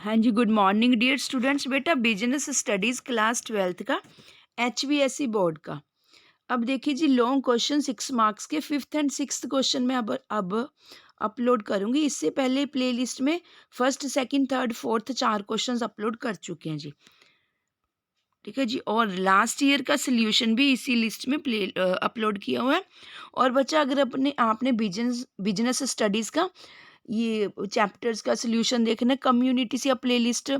हाँ जी, good morning dear students. बेटा business studies class 12th का HVSC बोर्ड का। अब देखिए जी, लॉन्ग क्वेश्चन 6 मार्क्स के 5th एंड 6th क्वेश्चन में अब अपलोड करूँगी। इससे पहले प्लेलिस्ट में first, second, third, fourth 4 questions upload कर चुके हैं जी। ठीक है जी, और लास्ट ईयर का सोल्यूशन भी इसी लिस्ट में अपलोड किया हुआ है। और बच्चा, अगर आपने बिजनेस स्टडीज़ का ये चैप्टर्स का सॉल्यूशन देखना है कम्युनिटी से, या प्लेलिस्ट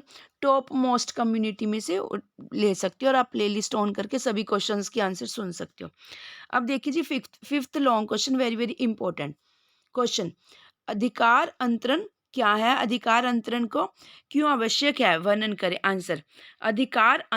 टॉप मोस्ट कम्युनिटी में से ले सकते हो, और आप प्लेलिस्ट ऑन करके सभी क्वेश्चंस के आंसर सुन सकते हो। अब देखिए जी, fifth long question, very very important question. अधिकार अंतरण क्या है? अधिकार अंतरण को क्यों आवश्यक है, वर्णन करें। आंसर, अधिकार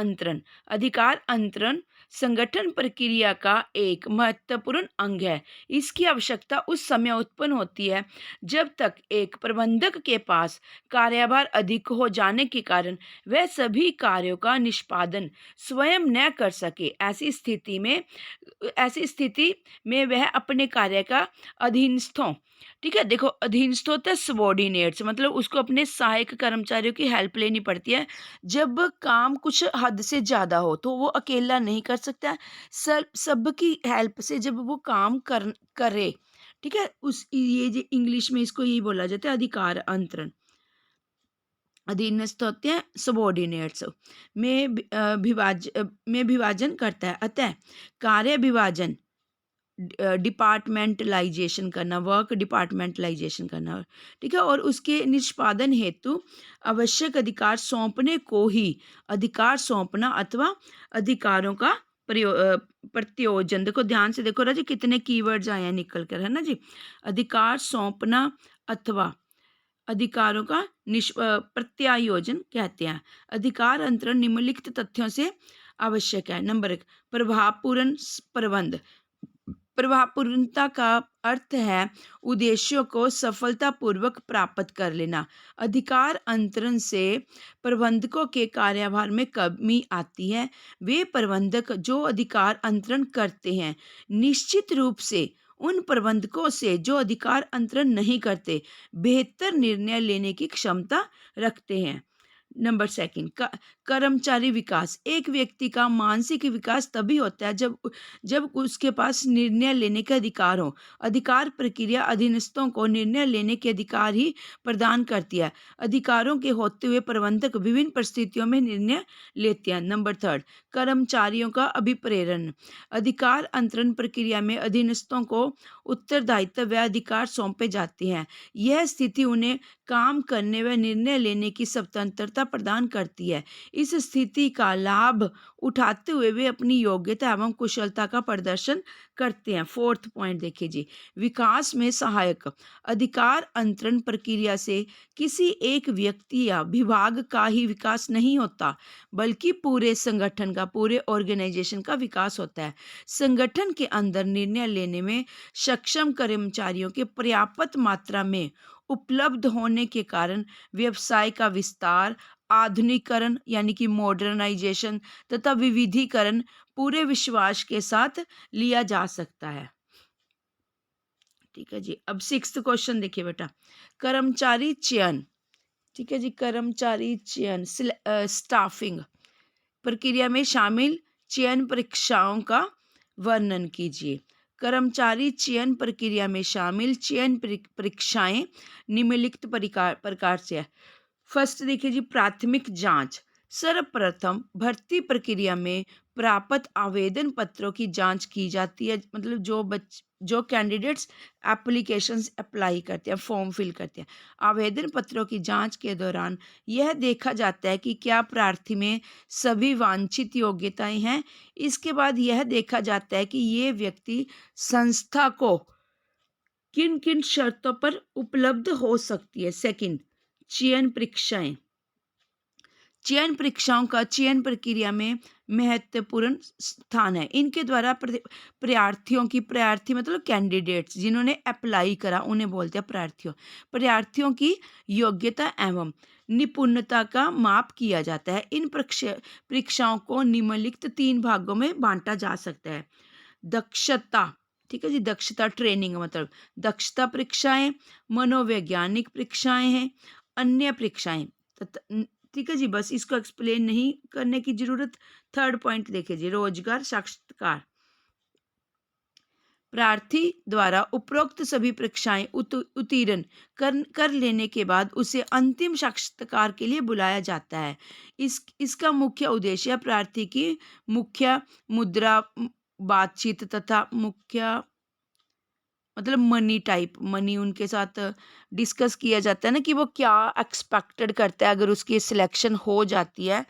अंतरण संगठन प्रक्रिया का एक महत्वपूर्ण अंग है। इसकी आवश्यकता उस समय उत्पन्न होती है जब तक एक प्रबंधक के पास कार्यभार अधिक हो जाने के कारण वह सभी कार्यों का निष्पादन स्वयं न कर सके। ऐसी स्थिति में वह अपने कार्य का अधीनस्थों, ठीक है, देखो अधीनस्थ होता है सबॉर्डिनेट्स, मतलब उसको अपने सहायक कर्मचारियों की हेल्प लेनी पड़ती है। जब काम कुछ हद से ज़्यादा हो तो वो अकेला नहीं कर सकता है, सबकी हेल्प से जब वो काम करे, ठीक है, उस ये जो इंग्लिश में इसको यही बोला जाता है अधिकार अंतरण। अधीनस्थ होते हैं सबॉर्डिनेट्स में विभाजन करता है। अतः कार्य विभाजन, डिपार्टमेंटलाइजेशन करना, वर्क डिपार्टमेंटलाइजेशन करना, ठीक है, और उसके निष्पादन हेतु आवश्यक अधिकार सौंपने को ही अधिकार सौंपना अथवा अधिकारों का प्रत्योजन। देखो ध्यान से देखो राजी, कितने कीवर्ड्स आए हैं निकल कर, है ना जी। अधिकार सौंपना अथवा अधिकारों का प्रत्यायोजन कहते हैं। अधिकार अंतरण निम्नलिखित तथ्यों से आवश्यक है। नंबर 1, प्रभावपूर्ण प्रबंध। प्रभावपूर्णता का अर्थ है उद्देश्यों को सफलतापूर्वक प्राप्त कर लेना। अधिकार अंतरण से प्रबंधकों के कार्यभार में कमी आती है। वे प्रबंधक जो अधिकार अंतरण करते हैं निश्चित रूप से उन प्रबंधकों से जो अधिकार अंतरण नहीं करते बेहतर निर्णय लेने की क्षमता रखते हैं। नंबर सेकंड, कर्मचारी विकास। एक व्यक्ति का मानसिक विकास तभी होता है जब उसके पास निर्णय लेने के अधिकार हो। अधिकार प्रक्रिया अधीनस्थों को निर्णय लेने के अधिकार ही प्रदान करती है। अधिकारों के होते हुए प्रबंधक विभिन्न परिस्थितियों में निर्णय लेते हैं। नंबर थर्ड, कर्मचारियों का अभिप्रेरण। अधिकार अंतरण प्रक्रिया में अधीनस्थों को उत्तरदायित्व व अधिकार सौंपे जाते हैं। यह स्थिति उन्हें काम करने व निर्णय लेने की स्वतंत्रता प्रदान करती है। इस स्थिति का लाभ उठाते हुए वे अपनी योग्यता एवं कुशलता का प्रदर्शन करते हैं। फोर्थ पॉइंट देखिए जी, विकास में सहायक। अधिकार अंतरण प्रक्रिया से किसी एक व्यक्ति या विभाग का ही विकास नहीं होता बल्कि पूरे संगठन का, पूरे ऑर्गेनाइजेशन का विकास होता है। संगठन के अंदर निर्णय लेने में सक्षम कर्मचारियों के पर्याप्त मात्रा में उपलब्ध होने के कारण व्यवसाय का विस्तार, आधुनिकीकरण यानी कि मॉडर्नाइजेशन तथा विविधीकरण पूरे विश्वास के साथ लिया जा सकता है। ठीक है जी, अब 6th क्वेश्चन देखिए बेटा, कर्मचारी चयन। ठीक है जी, कर्मचारी चयन, स्टाफिंग प्रक्रिया में शामिल चयन परीक्षाओं का वर्णन कीजिए। कर्मचारी चयन प्रक्रिया में शामिल चयन परीक्षाएं निम्नलिखित प्रकार से है। फर्स्ट देखिए जी, प्राथमिक जांच। सर्वप्रथम भर्ती प्रक्रिया में प्राप्त आवेदन पत्रों की जांच की जाती है, मतलब जो कैंडिडेट्स एप्लीकेशंस अप्लाई करते हैं, फॉर्म फिल करते हैं, आवेदन पत्रों की जांच के दौरान यह देखा जाता है कि क्या प्रार्थी में सभी वांछित योग्यताएं हैं। इसके बाद यह देखा जाता है कि ये व्यक्ति संस्था को किन किन शर्तों पर उपलब्ध हो सकती है। सेकंड, चयन परीक्षाएं। चयन परीक्षाओं का चयन प्रक्रिया में महत्वपूर्ण स्थान है। इनके द्वारा प्रार्थी मतलब कैंडिडेट्स जिन्होंने अप्लाई करा उन्हें बोलते हैं प्रार्थियों की योग्यता एवं निपुणता का माप किया जाता है। इन परीक्षाओं को निम्नलिखित 3 भागों में बांटा जा सकता है। दक्षता, ठीक है जी, दक्षता ट्रेनिंग, मतलब दक्षता परीक्षाएं, मनोवैज्ञानिक परीक्षाएं हैं, अन्य परीक्षाएं। ठीक है जी, बस इसको एक्सप्लेन नहीं करने की ज़रूरत। थर्ड पॉइंट देखिए जी, रोजगार साक्षात्कार। प्रार्थी द्वारा उपरोक्त सभी परीक्षाएं उत्तीर्ण कर लेने के बाद उसे अंतिम साक्षात्कार के लिए बुलाया जाता है। इसका मुख्य उद्देश्य प्रार्थी की मुख्य मुद्रा, बातचीत तथा मुख्य मतलब मनी उनके साथ डिस्कस किया जाता है ना, कि वो क्या एक्सपेक्टेड करता है अगर उसकी सिलेक्शन हो जाती है।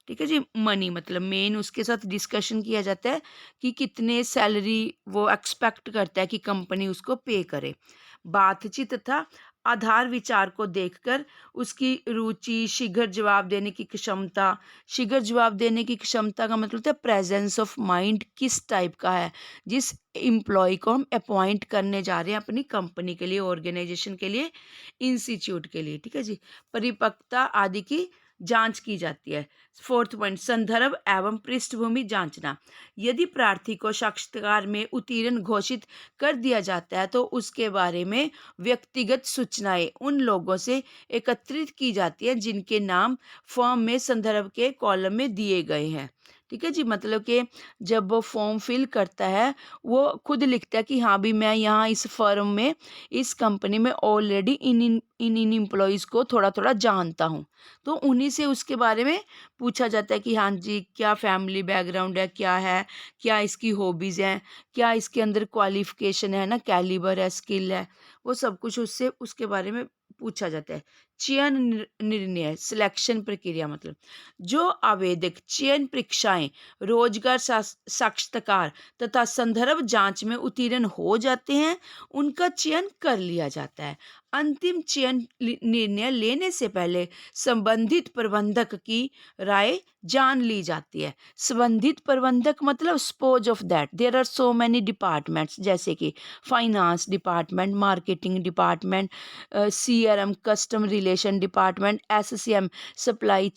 ठीक है जी, मनी मतलब मेन उसके साथ डिस्कशन किया जाता है कि कितने सैलरी वो एक्सपेक्ट करता है कि कंपनी उसको पे करे। बातचीत तथा आधार विचार को देखकर उसकी रुचि, शीघ्र जवाब देने की क्षमता। शीघ्र जवाब देने की क्षमता का मतलब होता है प्रेजेंस ऑफ माइंड किस टाइप का है जिस एम्प्लॉय को हम अपॉइंट करने जा रहे हैं अपनी कंपनी के लिए, ऑर्गेनाइजेशन के लिए, इंस्टीट्यूट के लिए। ठीक है जी, परिपक्वता आदि की जांच की जाती है। फोर्थ पॉइंट, संदर्भ एवं पृष्ठभूमि जांचना। यदि प्रार्थी को साक्षात्कार में उत्तीर्ण घोषित कर दिया जाता है तो उसके बारे में व्यक्तिगत सूचनाएं उन लोगों से एकत्रित की जाती हैं जिनके नाम फॉर्म में संदर्भ के कॉलम में दिए गए हैं। ठीक है जी, मतलब कि जब वो फॉर्म फिल करता है वो खुद लिखता है कि हाँ भी मैं यहाँ इस फर्म में, इस कंपनी में ऑलरेडी इन एम्प्लॉयज़ को थोड़ा थोड़ा जानता हूँ। तो उन्हीं से उसके बारे में पूछा जाता है कि हाँ जी, क्या फैमिली बैकग्राउंड है, क्या है, क्या इसकी हॉबीज़ हैं, क्या इसके अंदर क्वालिफ़िकेशन है ना, कैलिबर है, स्किल है, वो सब कुछ उससे उसके बारे में पूछा जाता है। चयन निर्णय सिलेक्शन प्रक्रिया मतलब जो आवेदक चयन परीक्षाएं, रोजगार साक्षात्कार तथा संदर्भ जांच में उत्तीर्ण हो जाते हैं, उनका चयन कर लिया जाता है। अंतिम चयन निर्णय लेने से पहले संबंधित प्रबंधक की राय जान ली जाती है। संबंधित प्रबंधक मतलब suppose of that there are so many departments, जैसे कि finance department, marketing department, CRM custom relation department, SCM supply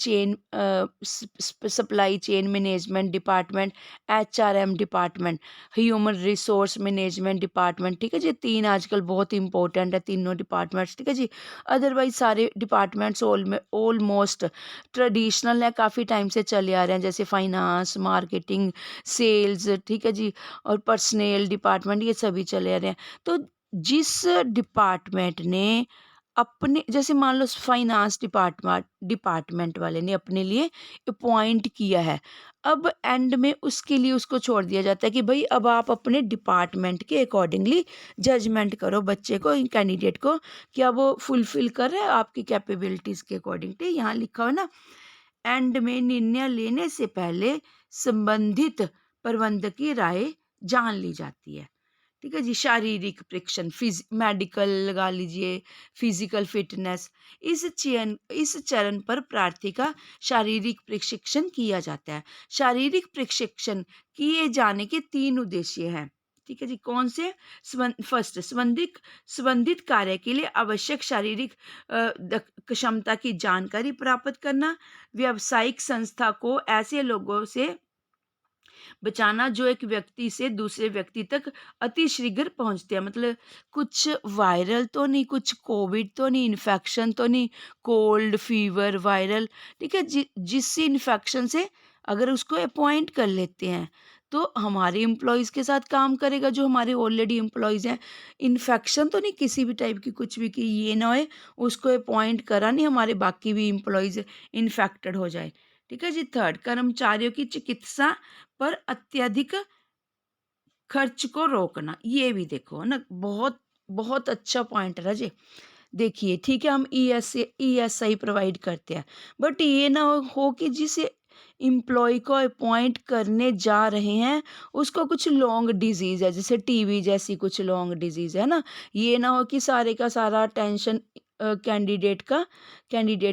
chain management department, HRM department, human resource management department. ठीक है जी, तीन आजकल बहुत इंपॉर्टेंट है तीनों डिपार्टमेंट्स। ठीक है जी, अदरवाइज सारे डिपार्टमेंट्स ऑलमोस्ट ट्रेडिशनल है, काफ़ी टाइम से चले आ रहे हैं, जैसे फाइनेंस, मार्केटिंग, सेल्स, ठीक है जी, और पर्सनल डिपार्टमेंट, ये सभी चले आ रहे हैं। तो जिस डिपार्टमेंट ने अपने, जैसे मान लो फाइनेंस डिपार्टमेंट वाले ने अपने लिए अपॉइंट किया है, अब एंड में उसके लिए उसको छोड़ दिया जाता है कि भाई अब आप अपने डिपार्टमेंट के अकॉर्डिंगली जजमेंट करो बच्चे को, कैंडिडेट को, क्या वो फुलफिल कर रहा है आपकी कैपेबिलिटीज़ के अकॉर्डिंग। यहाँ लिखा हुआ है ना, एंड में निर्णय लेने से पहले संबंधित प्रबंधक की राय जान ली जाती है। ठीक है जी, शारीरिक परीक्षण, मेडिकल लगा लीजिए, फिजिकल फिटनेस, इस चरण पर प्रार्थी का शारीरिक प्रशिक्षण किया जाता है। शारीरिक प्रशिक्षण किए जाने के 3 उद्देश्य हैं। ठीक है जी, कौन से? फर्स्ट, संबंधित कार्य के लिए आवश्यक शारीरिक क्षमता की जानकारी प्राप्त करना। व्यावसायिक संस्था को ऐसे लोगों से बचाना जो एक व्यक्ति से दूसरे व्यक्ति तक अति शीघ्र पहुंचते हैं, मतलब कुछ वायरल तो नहीं, कुछ कोविड तो नहीं, इन्फेक्शन तो नहीं, कोल्ड फीवर वायरल। ठीक है, जिस इन्फेक्शन से अगर उसको अपॉइंट कर लेते हैं तो हमारे एम्प्लॉयज़ के साथ काम करेगा जो हमारे ऑलरेडी एम्प्लॉयज़ हैं। इन्फेक्शन तो नहीं किसी भी टाइप की, कुछ भी, कि ये ना होए उसको अपॉइंट करा नहीं हमारे बाकी भी एम्प्लॉयज़ इन्फेक्टेड हो जाए। ठीक है जी, थर्ड, कर्मचारियों की चिकित्सा पर अत्यधिक खर्च को रोकना। ये भी देखो है ना, बहुत बहुत अच्छा पॉइंट है जी। देखिए, ठीक है, हम ईएसआई प्रोवाइड करते हैं, बट ये ना हो कि जिस एम्प्लॉय को अपॉइंट करने जा रहे हैं उसको कुछ लॉन्ग डिजीज़ है, जैसे टीबी जैसी कुछ लॉन्ग डिजीज़ है ना, ये ना हो कि सारे का सारा टेंशन कैंडिडेट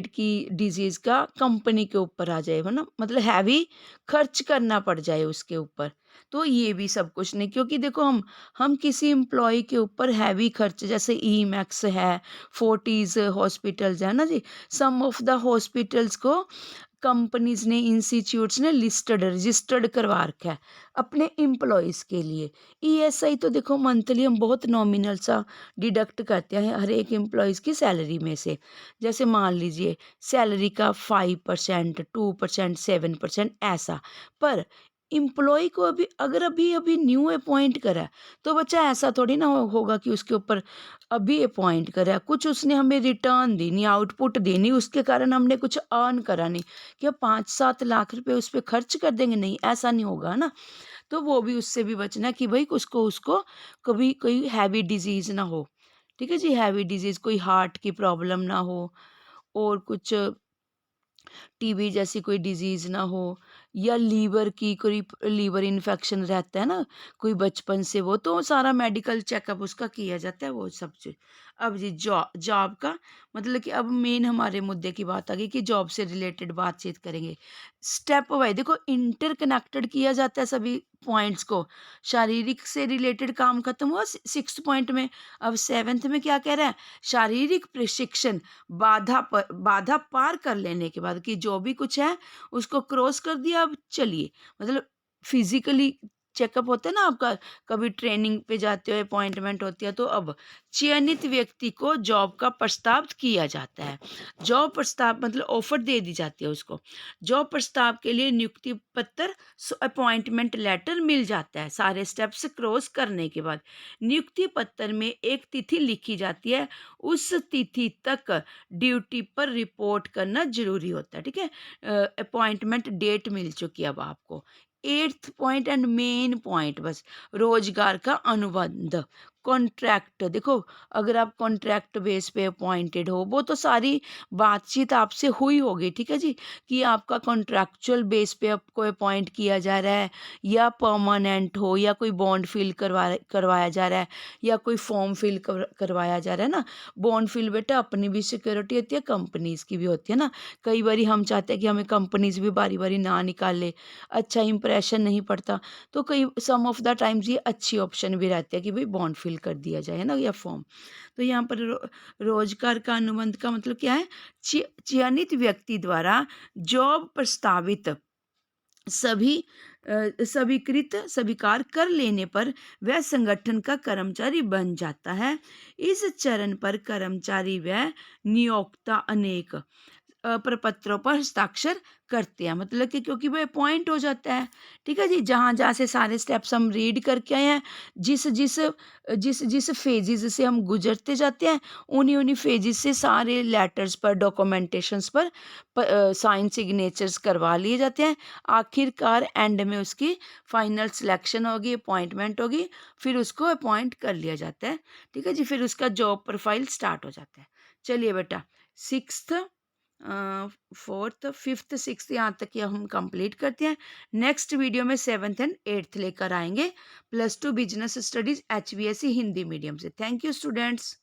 की डिजीज़ का कंपनी के ऊपर आ जाए, है ना, मतलब हैवी खर्च करना पड़ जाए उसके ऊपर। तो ये भी सब कुछ नहीं, क्योंकि देखो हम किसी एम्प्लॉय के ऊपर हैवी खर्च, जैसे ई मैक्स है, फोर्टीज़ हॉस्पिटल्स है ना जी, सम ऑफ द हॉस्पिटल्स को कंपनीज ने, इंस्टीट्यूट्स ने लिस्टेड, रजिस्टर्ड करवा रखा है अपने एम्प्लॉयज़ के लिए। ईएसआई तो देखो मंथली हम बहुत नॉमिनल सा डिडक्ट करते हैं हर एक एम्प्लॉयज़ की सैलरी में से। जैसे मान लीजिए सैलरी का 5%, 2%, 7% ऐसा। पर एम्प्लॉय को अभी न्यू अपॉइंट करा है, तो बच्चा ऐसा थोड़ी ना होगा कि उसके ऊपर अभी अपॉइंट करा है, कुछ उसने हमें रिटर्न दी नहीं, आउटपुट दी नहीं, उसके कारण हमने कुछ अर्न करा नहीं, क्या 5-7 लाख रुपए उस पे खर्च कर देंगे? नहीं, ऐसा नहीं होगा ना। तो वो भी उससे भी बचना कि भाई उसको उसको कभी कोई हैवी डिजीज़ ना हो। ठीक है जी, हैवी डिजीज़, कोई हार्ट की प्रॉब्लम ना हो और कुछ टीबी जैसी कोई डिजीज़ ना हो, या लीवर की कोई लीवर इन्फेक्शन रहता है ना, कोई बचपन से, वो तो सारा मेडिकल चेकअप उसका किया जाता है, वो सब चीज़। अब जी जॉब का मतलब कि अब मेन हमारे मुद्दे की बात आ गई कि जॉब से रिलेटेड बातचीत करेंगे। स्टेप वाइज़ देखो, इंटरकनेक्टेड किया जाता है सभी पॉइंट्स को। शारीरिक से रिलेटेड काम खत्म हुआ 6th पॉइंट में, अब 7th में क्या कह रहा है? शारीरिक प्रशिक्षण, बाधा पार कर लेने के बाद कि जो भी कुछ है उसको क्रॉस कर दिया, अब चलिए, मतलब फिजिकली चेकअप होता है ना आपका, कभी ट्रेनिंग पे जाते हो, अपॉइंटमेंट होती है, तो अब चयनित व्यक्ति को जॉब का प्रस्ताव किया जाता है। जॉब प्रस्ताव मतलब ऑफर दे दी जाती है उसको। जॉब प्रस्ताव के लिए नियुक्ति पत्र, अपॉइंटमेंट लेटर मिल जाता है सारे स्टेप्स क्रॉस करने के बाद। नियुक्ति पत्र में एक तिथि लिखी जाती है, उस तिथि तक ड्यूटी पर रिपोर्ट करना ज़रूरी होता है, ठीक है? अपॉइंटमेंट डेट मिल चुकी है अब आपको। 8th point and main point बस, रोज़गार का अनुबंध, कॉन्ट्रैक्ट। देखो, अगर आप कॉन्ट्रैक्ट बेस पे अपॉइंटेड हो, वो तो सारी बातचीत आपसे हुई होगी, ठीक है जी? कि आपका कॉन्ट्रैक्चुअल बेस पे आपको अपॉइंट किया जा रहा है, या परमानेंट हो, या कोई बॉन्ड फिल करवाया जा रहा है, या कोई फॉर्म फिल करवाया जा रहा है ना। बॉन्ड फिल बेटा अपनी भी सिक्योरिटी होती है, कंपनीज़ की भी होती है ना। कई बारी हम चाहते हैं कि हमें कंपनीज़ भी बारी-बारी ना निकाले, अच्छा इंप्रेशन नहीं पड़ता, तो कई सम ऑफ द टाइम्स ये अच्छी ऑप्शन भी रहती है कि भई बॉन्ड फिल कर दिया जाए, है ना, या फॉर्म। तो यहाँ पर रोज़गार का अनुबंध का मतलब क्या है? चयनित व्यक्ति द्वारा जॉब प्रस्तावित सभी स्वीकृत स्वीकार कर लेने पर वह संगठन का कर्मचारी बन जाता है। इस चरण पर कर्मचारी व नियोक्ता अनेक प्रपत्रों पर हस्ताक्षर करते हैं, मतलब कि क्योंकि वो अपॉइंट हो जाता है, ठीक है जी। जहाँ जहाँ से सारे स्टेप्स हम रीड करके आए हैं, जिस जिस जिस जिस फेजेस से हम गुजरते जाते हैं, उन्हीं उन्हीं फेजेस से सारे लेटर्स पर, डॉक्यूमेंटेशंस पर साइन सिग्नेचर्स करवा लिए जाते हैं। आखिरकार एंड में उसकी फाइनल सिलेक्शन होगी, अपॉइंटमेंट होगी, फिर उसको अपॉइंट कर लिया जाता है, ठीक है जी। फिर उसका जॉब प्रोफाइल स्टार्ट हो जाता है। चलिए बेटा, 6th 4th 5th 6th यहाँ तक ये हम कंप्लीट करते हैं। नेक्स्ट वीडियो में 7th एंड 8th लेकर आएंगे, +2 business studies HBSC Hindi medium से। Thank you students.